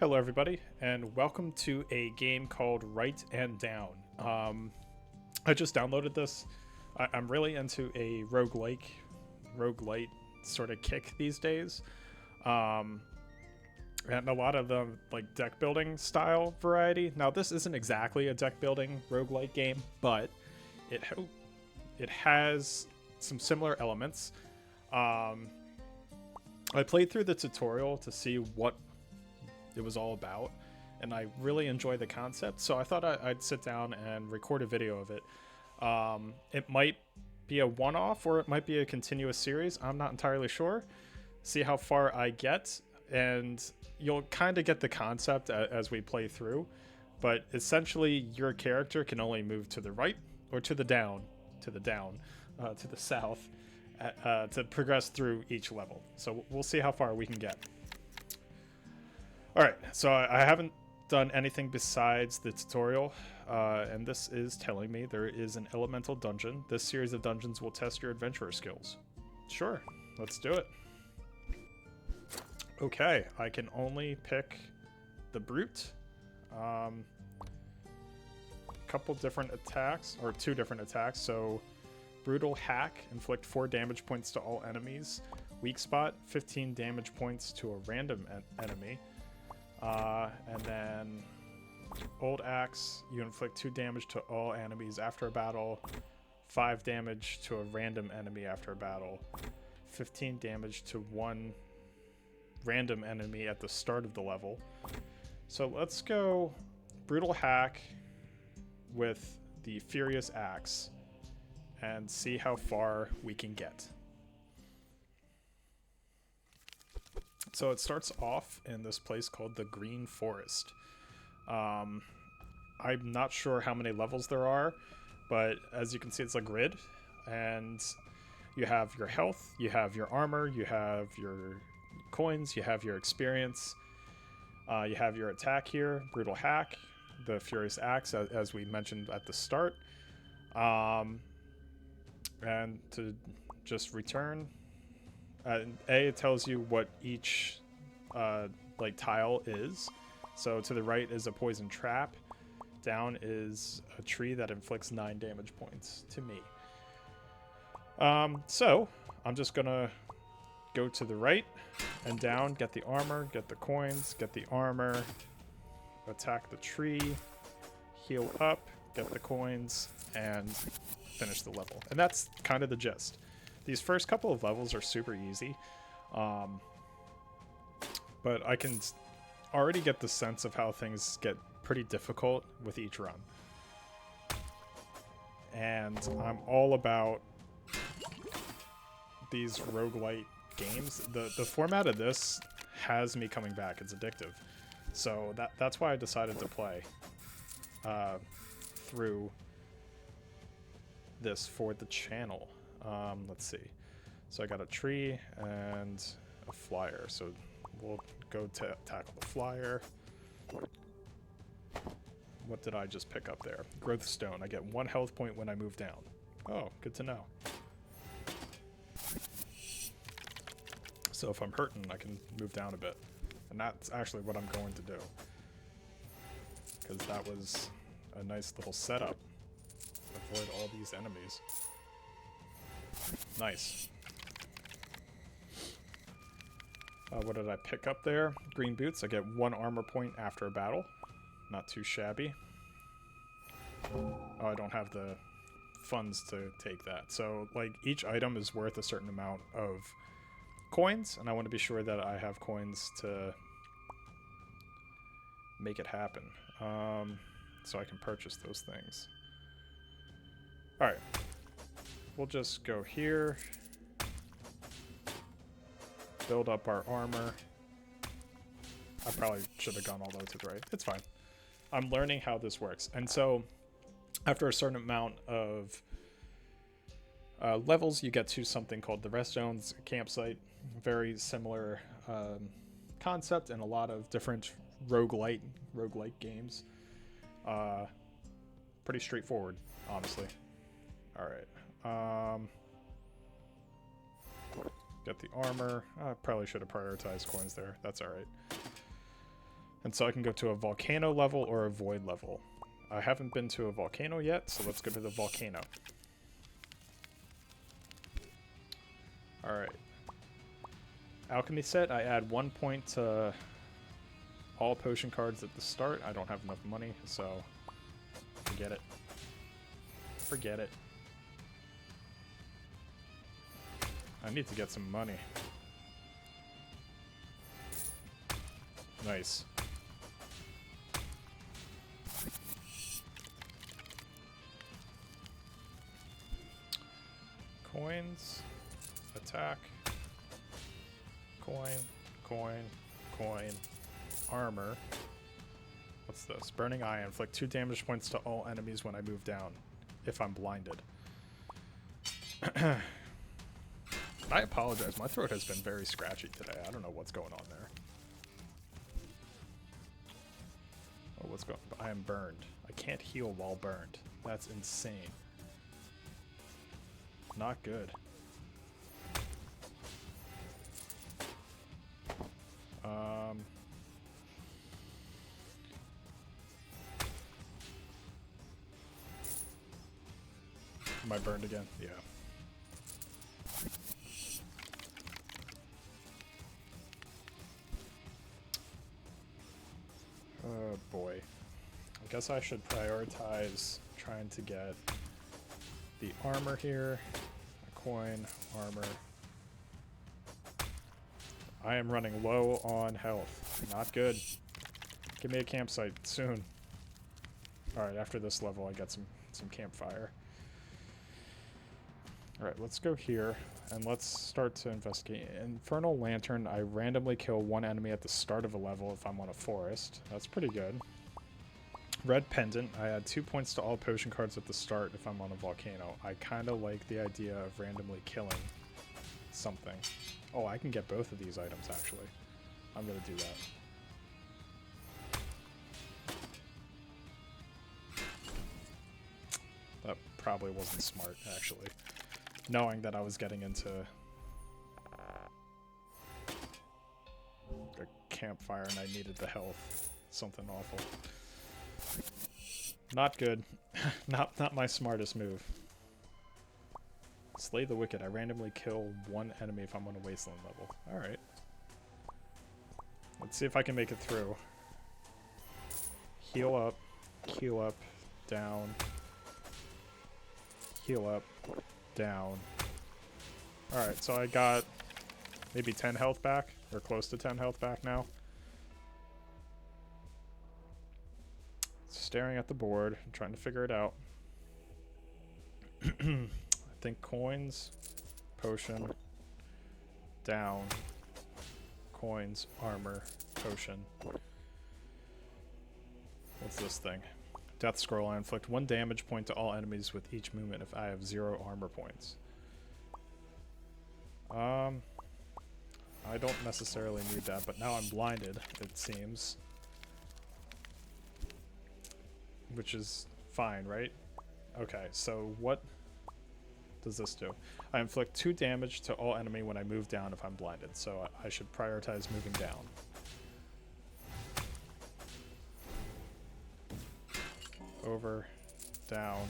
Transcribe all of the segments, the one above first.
Hello, everybody, and welcome to a game called Write and Down. I just downloaded this. I'm really into a roguelite sort of kick these days, and a lot of the like deck building style variety. Now, this isn't exactly a deck building roguelite game, but it has some similar elements. I played through the tutorial to see what it was all about, and I really enjoy the concept, so I thought I'd sit down and record a video of it. It might be a one-off or it might be a continuous series. I'm not entirely sure. See how far I get, and you'll kind of get the concept as we play through. But essentially, your character can only move to the right or to the down, to the south, to progress through each level. So we'll see how far we can get. Alright, so I haven't done anything besides the tutorial, and this is telling me there is an elemental dungeon. This series of dungeons will test your adventurer skills. Sure, let's do it. Okay, I can only pick the brute. A couple different attacks, or two different attacks. So, brutal hack, inflict 4 damage points to all enemies. Weak spot, 15 damage points to a random enemy. And then old axe, you inflict 2 damage to all enemies after a battle, 5 damage to a random enemy after a battle, 15 damage to one random enemy at the start of the level. So let's go brutal hack with the furious axe and see how far we can get. So it starts off in this place called the Green Forest. I'm not sure how many levels there are, but as you can see, it's a grid, and you have your health, you have your armor, you have your coins, you have your experience, you have your attack here, brutal hack, the furious axe, as we mentioned at the start, and to just return. It tells you what each tile is. So to the right is a poison trap. Down is a tree that inflicts 9 damage points to me. So I'm just gonna go to the right and down, get the armor, get the coins, get the armor, attack the tree, heal up, get the coins, and finish the level. And that's kind of the gist. These first couple of levels are super easy, but I can already get the sense of how things get pretty difficult with each run. And I'm all about these roguelite games. The format of this has me coming back. It's addictive. So that's why I decided to play through this for the channel. Let's see. So I got a tree and a flyer. So we'll go to tackle the flyer. What did I just pick up there? Growth stone. I get 1 health point when I move down. Oh, good to know. So if I'm hurting, I can move down a bit. And that's actually what I'm going to do. Because that was a nice little setup. Avoid all these enemies. Nice. What did I pick up there? Green boots. I get 1 armor point after a battle. Not too shabby. Oh, I don't have the funds to take that. So, like, each item is worth a certain amount of coins, and I want to be sure that I have coins to make it happen. So I can purchase those things. Alright. We'll just go here, build up our armor. I probably should have gone all the way to the right. It's fine. I'm learning how this works. And so, after a certain amount of levels, you get to something called the rest zones, campsite. Very similar concept and a lot of different roguelite games. Pretty straightforward, honestly. Alright. Get the armor. I probably should have prioritized coins there. That's alright. And so I can go to a volcano level or a void level. I haven't been to a volcano yet, so let's go to the volcano. Alright. Alchemy set, I add 1 point to all potion cards at the start. I don't have enough money, so forget it. Forget it. I need to get some money. Nice. Coins. Attack. Coin. Coin. Coin. Armor. What's this? Burning Eye. Inflict 2 damage points to all enemies when I move down. If I'm blinded. I apologize. My throat has been very scratchy today. I don't know what's going on there. Oh, what's going on? I am burned. I can't heal while burned. That's insane. Not good. Am I burned again? Yeah. Oh boy. I guess I should prioritize trying to get the armor here. A coin, armor. I am running low on health. Not good. Give me a campsite soon. Alright, after this level I get some campfire. Alright, let's go here, and let's start to investigate. Infernal Lantern, I randomly kill 1 enemy at the start of a level if I'm on a forest. That's pretty good. Red Pendant, I add 2 points to all potion cards at the start if I'm on a volcano. I kind of like the idea of randomly killing something. Oh, I can get both of these items, actually. I'm going to do that. That probably wasn't smart, actually. Knowing that I was getting into a campfire and I needed the health. Something awful. Not good. Not my smartest move. Slay the Wicked. I randomly kill 1 enemy if I'm on a wasteland level. Alright. Let's see if I can make it through. Heal up. Heal up. Down. Heal up. Down. Alright, so I got maybe 10 health back, or close to 10 health back now. Staring at the board, trying to figure it out. I think coins, potion, down, coins, armor, potion. What's this thing? Death Scroll. I inflict 1 damage point to all enemies with each movement if I have 0 armor points. I don't necessarily need that, but now I'm blinded, it seems. Which is fine, right? Okay, so what does this do? I inflict 2 damage to all enemy when I move down if I'm blinded, so I should prioritize moving down. Over, down.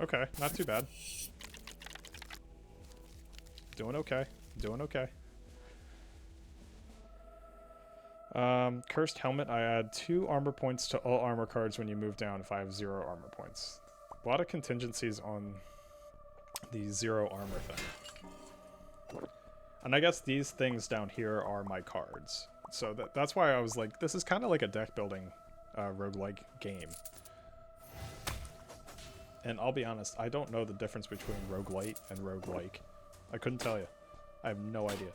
Okay, not too bad. Doing okay. Doing okay. Cursed Helmet, I add 2 armor points to all armor cards when you move down if I have 0 armor points. A lot of contingencies on the 0 armor thing. And I guess these things down here are my cards. So that's why I was like, this is kind of like a deck building roguelike game. And I'll be honest, I don't know the difference between roguelite and roguelike. I couldn't tell you. I have no idea.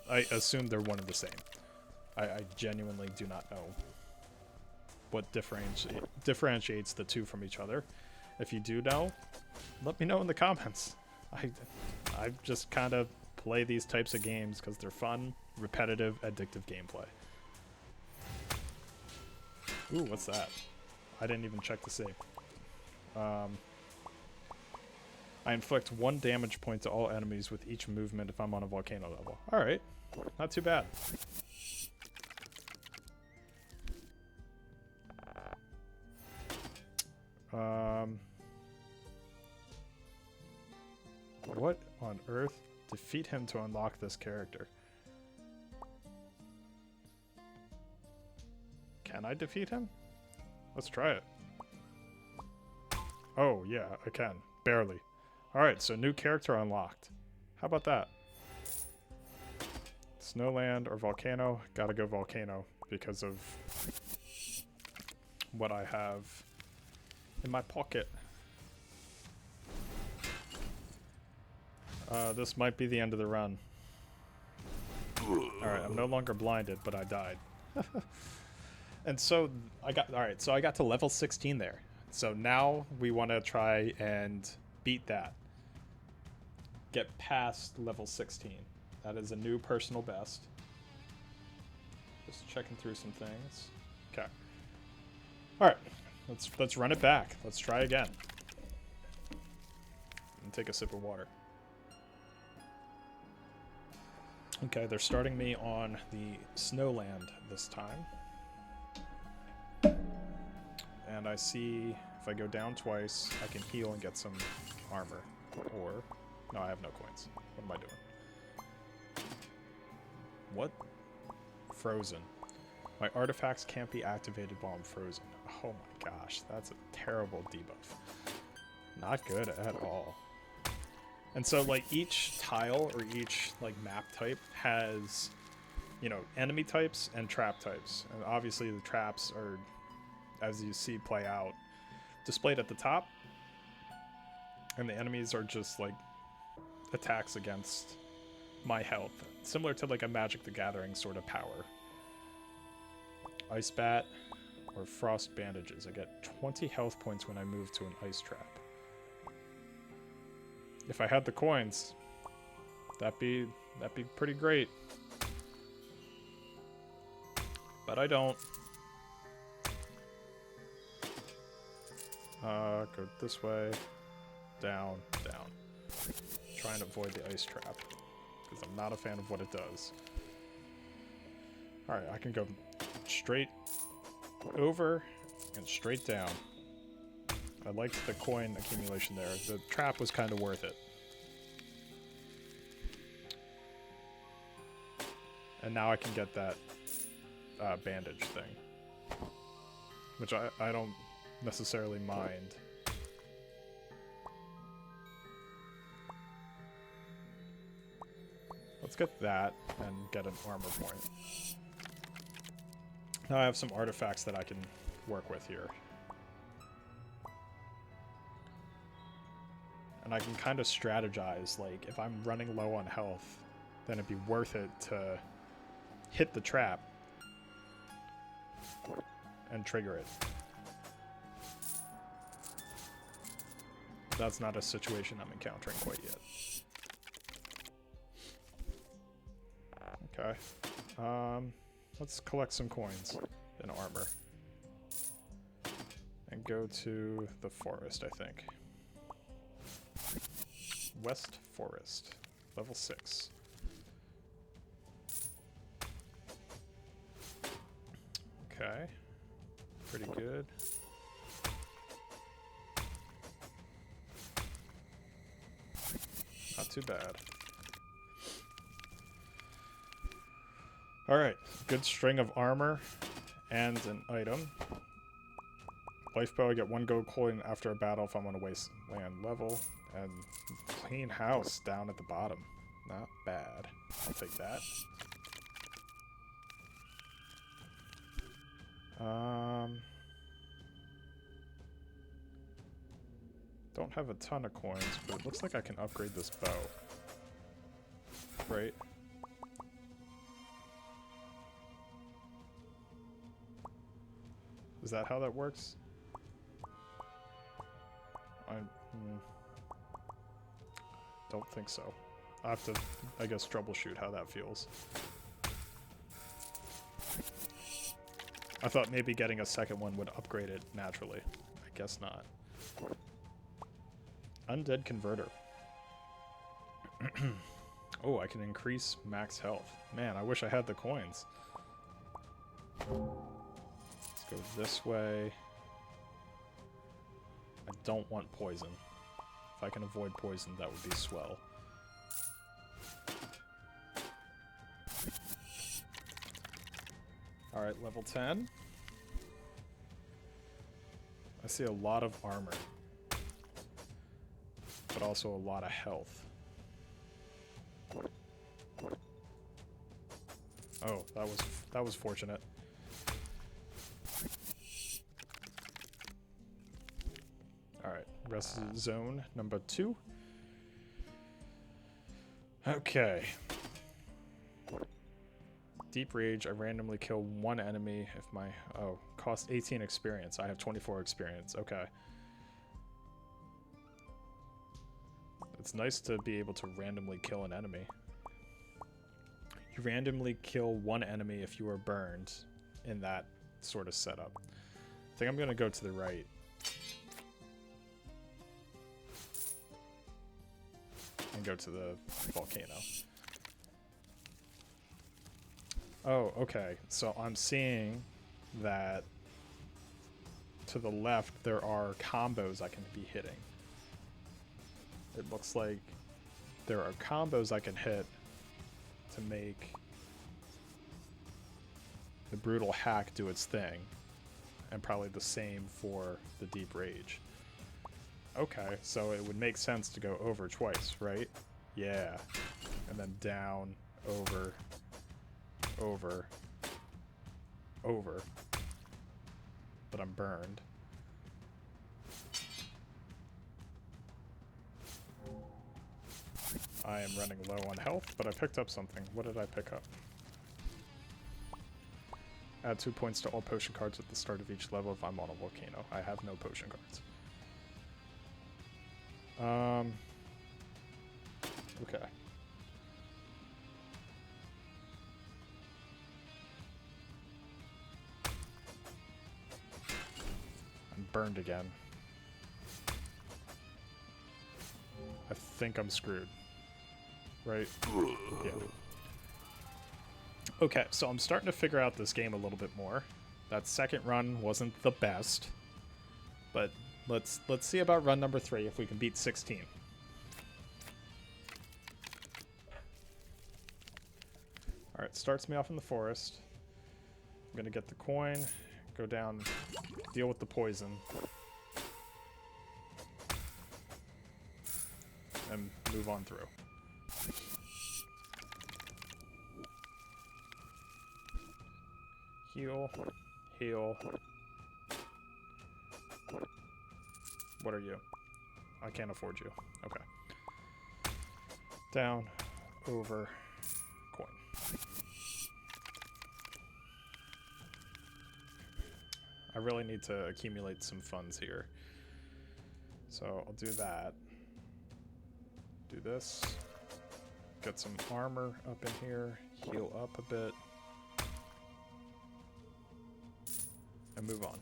I assume they're one and the same. I genuinely do not know what differentiates the two from each other. If you do know, let me know in the comments. I just kind of play these types of games because they're fun, repetitive, addictive gameplay. Ooh, what's that? I didn't even check to see. I inflict 1 damage point to all enemies with each movement if I'm on a volcano level. Alright. Not too bad. What on earth? Defeat him to unlock this character. Can I defeat him? Let's try it. Oh, yeah, I can. Barely. Alright, so new character unlocked. How about that? Snowland or Volcano? Gotta go Volcano because of what I have in my pocket. This might be the end of the run. Alright, I'm no longer blinded, but I died. And so I got to level 16 there. So now we want to try and beat that. Get past level 16. That is a new personal best. Just checking through some things. Okay. Alright, let's run it back. Let's try again. And take a sip of water. Okay, they're starting me on the Snowland this time. And I see if I go down twice, I can heal and get some armor. Or, no, I have no coins. What am I doing? What? Frozen. My artifacts can't be activated while I'm frozen. Oh my gosh, that's a terrible debuff. Not good at all. And so, like, each tile or each, like, map type has, you know, enemy types and trap types. And obviously the traps are, as you see play out, displayed at the top. And the enemies are just, like, attacks against my health. Similar to, like, a Magic the Gathering sort of power. Ice Bat or Frost Bandages. I get 20 health points when I move to an ice trap. If I had the coins, that'd be pretty great. But I don't. Go this way, down, down. Try and avoid the ice trap, because I'm not a fan of what it does. Alright, I can go straight over and straight down. I liked the coin accumulation there. The trap was kind of worth it. And now I can get that bandage thing. Which I don't necessarily mind. Let's get that and get an armor point. Now I have some artifacts that I can work with here. And I can kind of strategize, like, if I'm running low on health, then it'd be worth it to hit the trap and trigger it. That's not a situation I'm encountering quite yet. Okay. Let's collect some coins and armor. And go to the forest, I think. West Forest, level 6. Okay, pretty good. Not too bad. Alright, good string of armor and an item. Lifebow, I get 1 gold coin after a battle if I'm on a wasteland level. And clean house down at the bottom. Not bad. I'll take that. Don't have a ton of coins, but it looks like I can upgrade this bow. Right? Is that how that works? Don't think so. I'll have to, I guess, troubleshoot how that feels. I thought maybe getting a second one would upgrade it naturally. I guess not. Undead Converter. Oh, I can increase max health. Man, I wish I had the coins. Let's go this way. I don't want poison. If I can avoid poison, that would be swell. Alright, level 10. I see a lot of armor, but also a lot of health. Oh, that was fortunate. Alright, rest zone number 2. Okay. Deep Rage, I randomly kill one enemy if my... Oh, cost 18 experience. I have 24 experience. Okay. It's nice to be able to randomly kill an enemy. You randomly kill one enemy if you are burned in that sort of setup. I think I'm going to go to the right. And go to the volcano. Oh, okay. So I'm seeing that to the left there are combos I can be hitting. It looks like there are combos I can hit to make the brutal hack do its thing, and probably the same for the Deep Rage. Okay, so it would make sense to go over twice, right? Yeah. And then down, over, over, over. But I'm burned. I am running low on health, but I picked up something. What did I pick up? Add 2 points to all potion cards at the start of each level if I'm on a volcano. I have no potion cards. Okay. I'm burned again. I think I'm screwed. Right? Yeah. Okay, so I'm starting to figure out this game a little bit more. That second run wasn't the best, but let's see about run number 3 if we can beat 16. Alright, starts me off in the forest. I'm gonna get the coin, go down, deal with the poison, and move on through. Heal, heal. What are you? I can't afford you. Okay. Down, over, coin. I really need to accumulate some funds here. So I'll do that. Do this. Get some armor up in here. Heal up a bit. And move on.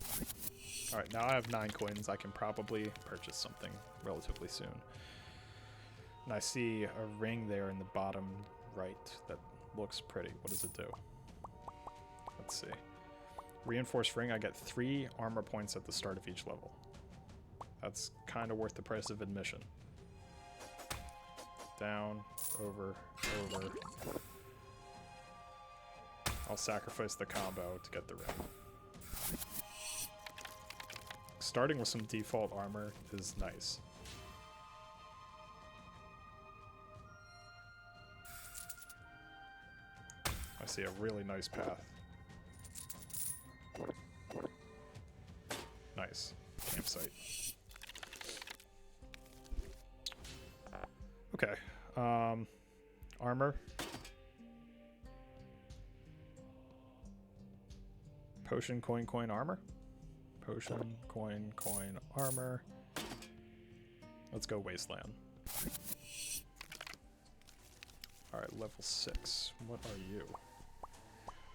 Alright, now I have 9 coins. I can probably purchase something relatively soon. And I see a ring there in the bottom right that looks pretty. What does it do? Let's see. Reinforced ring, I get 3 armor points at the start of each level. That's kind of worth the price of admission. Down, over, over. I'll sacrifice the combo to get the ring. Starting with some default armor is nice. I see a really nice path. Nice. Campsite. Okay. Armor. Potion, coin, armor. Potion, coin, armor. Let's go Wasteland. Alright, level 6. What are you?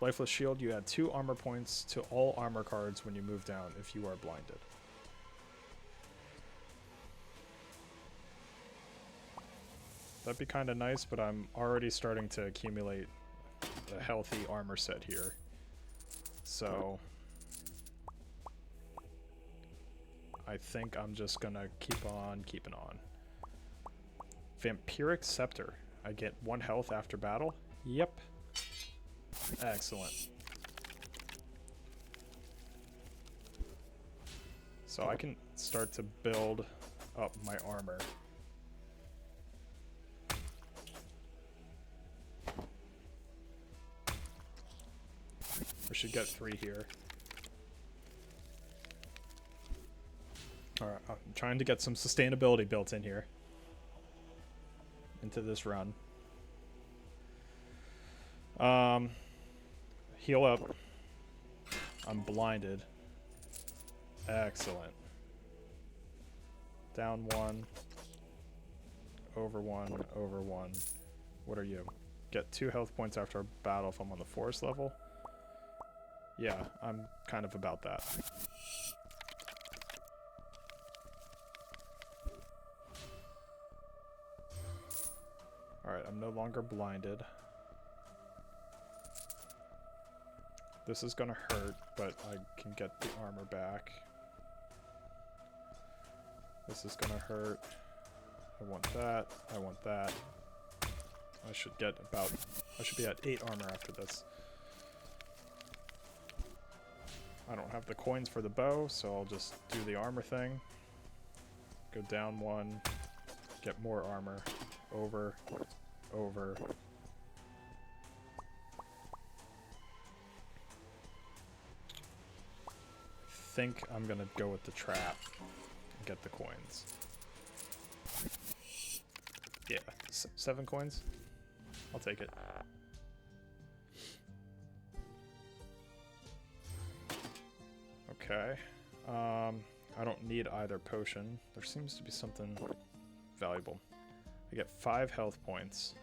Lifeless Shield, you add 2 armor points to all armor cards when you move down if you are blinded. That'd be kind of nice, but I'm already starting to accumulate a healthy armor set here. So I think I'm just gonna keep on keeping on. Vampiric Scepter. I get 1 health after battle? Yep. Excellent. So I can start to build up my armor. We should get 3 here. Alright, I'm trying to get some sustainability built in here. Into this run. Heal up. I'm blinded. Excellent. Down 1. Over 1. Over 1. What are you? Get 2 health points after a battle if I'm on the forest level. Yeah, I'm kind of about that. Alright, I'm no longer blinded. This is gonna hurt, but I can get the armor back. This is gonna hurt. I want that. I want that. I should be at 8 armor after this. I don't have the coins for the bow, so I'll just do the armor thing. Go down 1, get more armor. Over, over. I think I'm gonna go with the trap and get the coins. Yeah, 7 coins. I'll take it. Okay. I don't need either potion. There seems to be something valuable. I get 5 health points.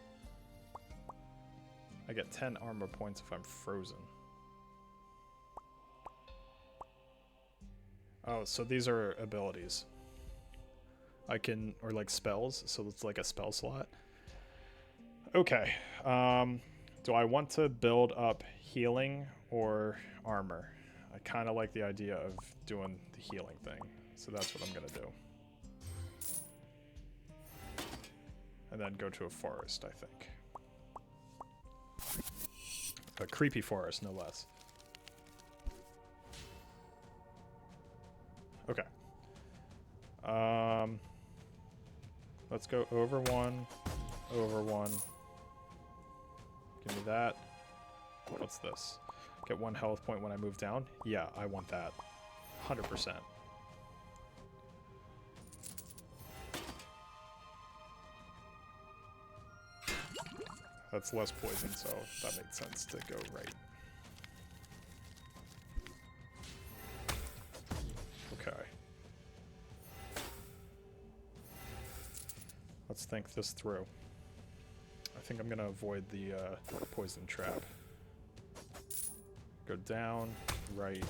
I get 10 armor points if I'm frozen. Oh, so these are abilities. I can, or like spells, so it's like a spell slot. Okay. Do I want to build up healing or armor? I kind of like the idea of doing the healing thing, so that's what I'm gonna do. And then go to a forest, I think. A creepy forest, no less. Okay. Let's go over 1, over 1. Give me that. What's this? Get 1 health point when I move down? Yeah, I want that. 100%. That's less poison, so that makes sense to go right. Okay. Let's think this through. I think I'm gonna avoid the poison trap. Go down, right.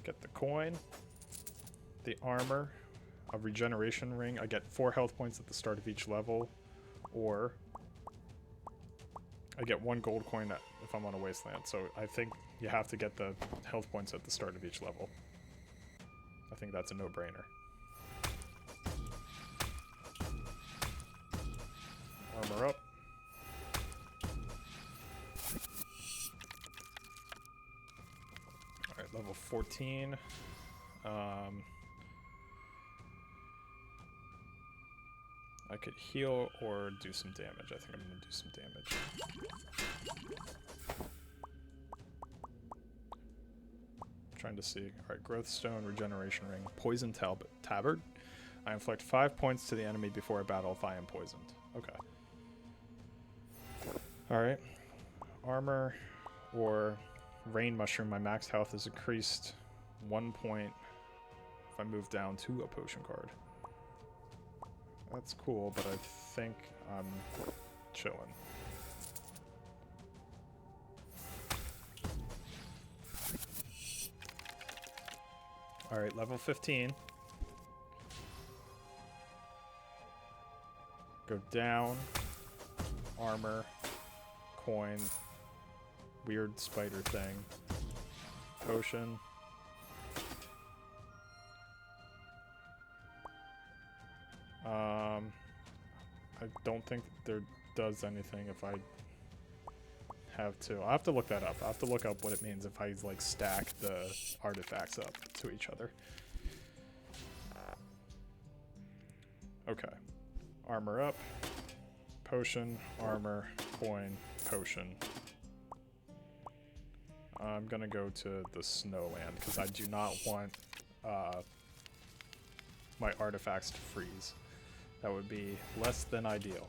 Get the coin. The armor, a regeneration ring. I get 4 health points at the start of each level, or I get 1 gold coin if I'm on a wasteland. So I think you have to get the health points at the start of each level. I think that's a no-brainer. Armor up. Alright, level 14. I could heal or do some damage. I think I'm going to do some damage. Trying to see. Alright, Growth Stone, Regeneration Ring, Poison Tabard. I inflict 5 points to the enemy before a battle if I am poisoned. Okay. Alright. Armor or Rain Mushroom. My max health is increased 1 point if I move down to a potion card. That's cool, but I think I'm chilling. Alright, level 15. Go down. Armor. Coin. Weird spider thing. Potion. I don't think there does anything if I have to. I'll have to look that up. I'll have to look up what it means if I like stack the artifacts up to each other. Okay. Armor up. Potion, armor, coin, potion. I'm gonna go to the snowland because I do not want my artifacts to freeze. That would be less than ideal.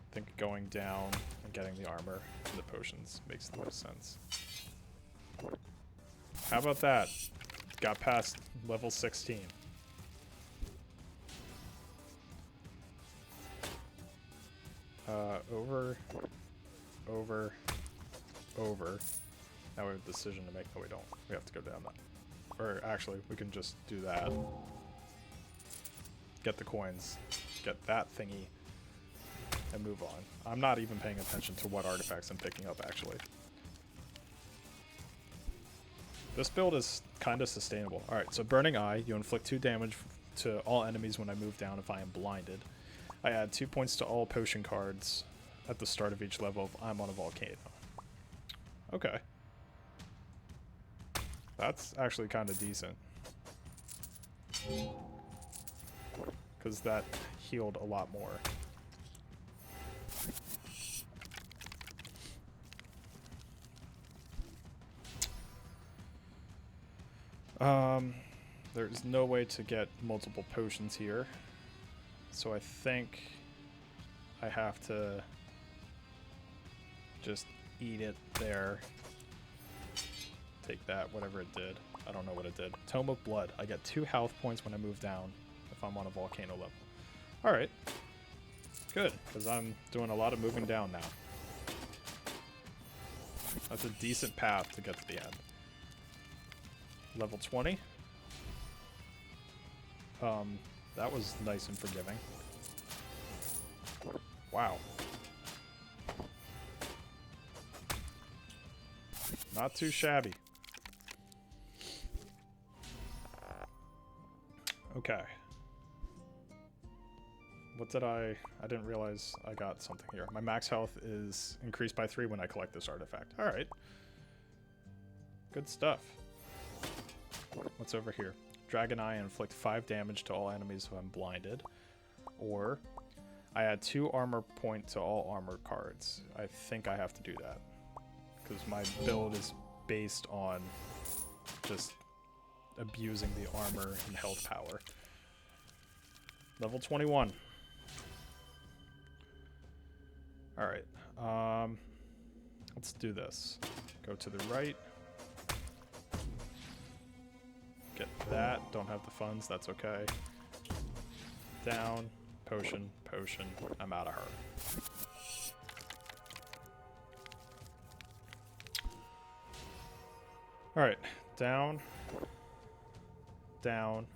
I think going down and getting the armor and the potions makes the most sense. How about that? Got past level 16. Over. Now we have a decision to make. No, we don't. We have to go down that. Or actually, we can just do that. Get the coins. Get that thingy. And move on. I'm not even paying attention to what artifacts I'm picking up, actually. This build is kind of sustainable. Alright, so Burning Eye. You inflict 2 damage to all enemies when I move down if I am blinded. I add 2 points to all potion cards at the start of each level if I'm on a volcano. Okay. That's actually kind of decent. Because that healed a lot more. There's no way to get multiple potions here. So I think I have to just eat it there. Take that, whatever it did. I don't know what it did. Tome of Blood. I get 2 health points when I move down if I'm on a volcano level. Alright. Good, because I'm doing a lot of moving down now. That's a decent path to get to the end. Level 20. That was nice and forgiving. Wow. Not too shabby. Okay. What did I didn't realize I got something here. My max health is increased by 3 when I collect this artifact. Alright. Good stuff. What's over here? Dragon Eye, inflict 5 damage to all enemies if I'm blinded. Or I add 2 armor point to all armor cards. I think I have to do that. Because my build is based on just abusing the armor and health power. Level 21. Alright. Let's do this. Go to the right. Get that. Don't have the funds. That's okay. Down. Potion. Potion. I'm out of her. Alright. Down. Down.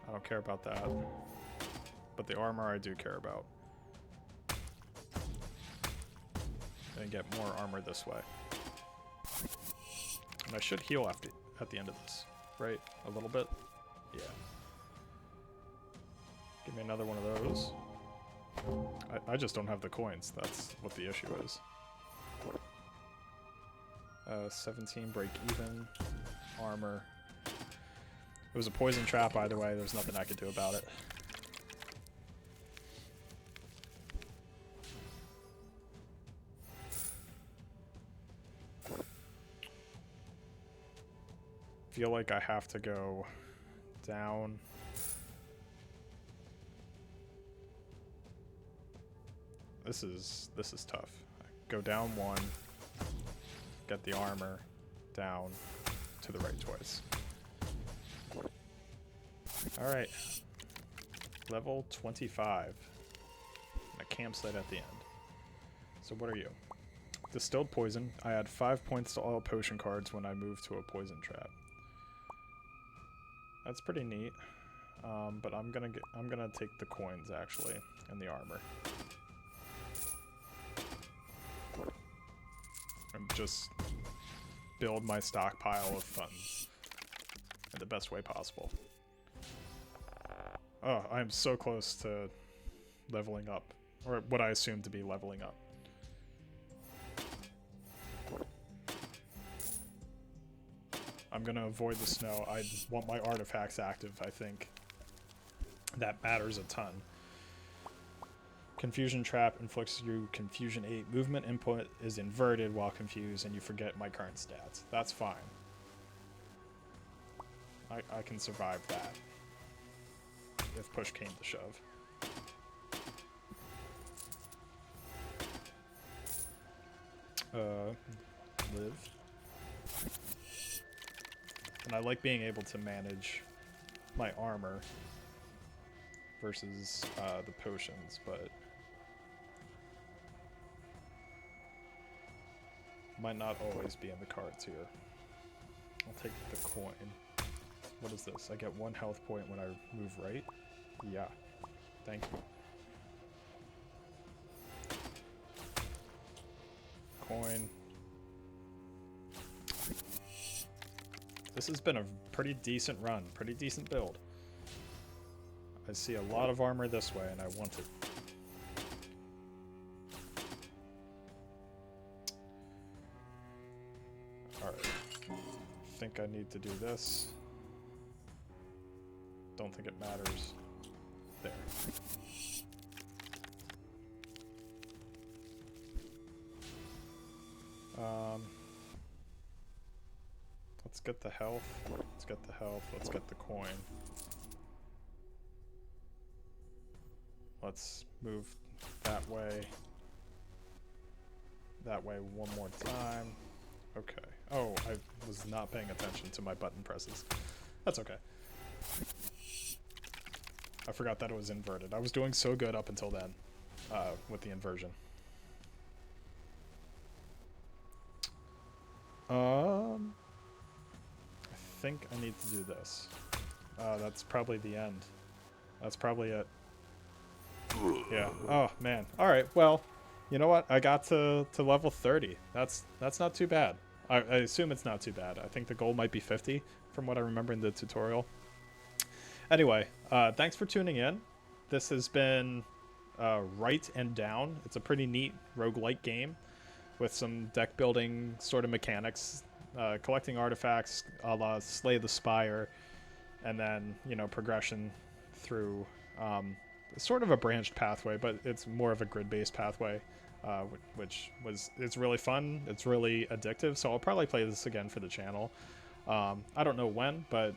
I don't care about that. But the armor I do care about. And get more armor this way. And I should heal at the end of this, right? A little bit? Yeah. Give me another one of those. I just don't have the coins. That's what the issue is. 17, break even. Armor. It was a poison trap either way. There's nothing I could do about it. Feel like I have to go down. This is tough. Go down 1, get the armor, down to the right twice. All right, level 25, and a campsite at the end. So what are you? Distilled poison. I add 5 points to all potion cards when I move to a poison trap. That's pretty neat. But I'm gonna take the coins actually and the armor. And just build my stockpile of funds in the best way possible. Oh, I'm so close to leveling up, or what I assume to be leveling up. I'm gonna avoid the snow. I want my artifacts active, I think. That matters a ton. Confusion trap inflicts you confusion 8. Movement input is inverted while confused and you forget my current stats. That's fine. I can survive that. If push came to shove. Live. And I like being able to manage my armor versus the potions, but might not always be in the cards here. I'll take the coin. What is this? I get 1 health point when I move right? Yeah. Thank you. Coin. This has been a pretty decent run, pretty decent build. I see a lot of armor this way, and I want it. Alright. I think I need to do this. Don't think it matters. There. Let's get the health. Let's get the health. Let's get the coin. Let's move that way. That way one more time. Okay. Oh, I was not paying attention to my button presses. That's okay. I forgot that it was inverted. I was doing so good up until then with the inversion. I think I need to do this. That's probably the end. That's probably it. Yeah. Oh, man. Alright, well, you know what? I got to level 30. That's not too bad. I assume it's not too bad. I think the goal might be 50 from what I remember in the tutorial. Anyway, thanks for tuning in. This has been Right and Down. It's a pretty neat roguelike game with some deck building sort of mechanics, collecting artifacts a la Slay the Spire, and then, you know, progression through sort of a branched pathway, but it's more of a grid-based pathway, it's really fun. It's really addictive, so I'll probably play this again for the channel. I don't know when, but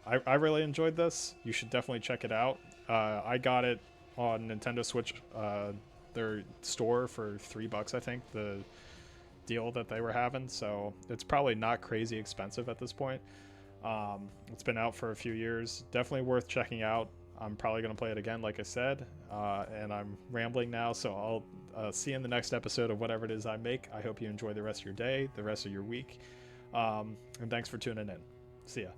I really enjoyed this. You should definitely check it out. I got it on Nintendo Switch, their store for $3, I think, the deal that they were having, so it's probably not crazy expensive at this point. It's been out for a few years. Definitely worth checking out. I'm probably going to play it again, like I said, and I'm rambling now, so I'll see you in the next episode of whatever it is I make. I hope you enjoy the rest of your day, the rest of your week, and thanks for tuning in. See ya.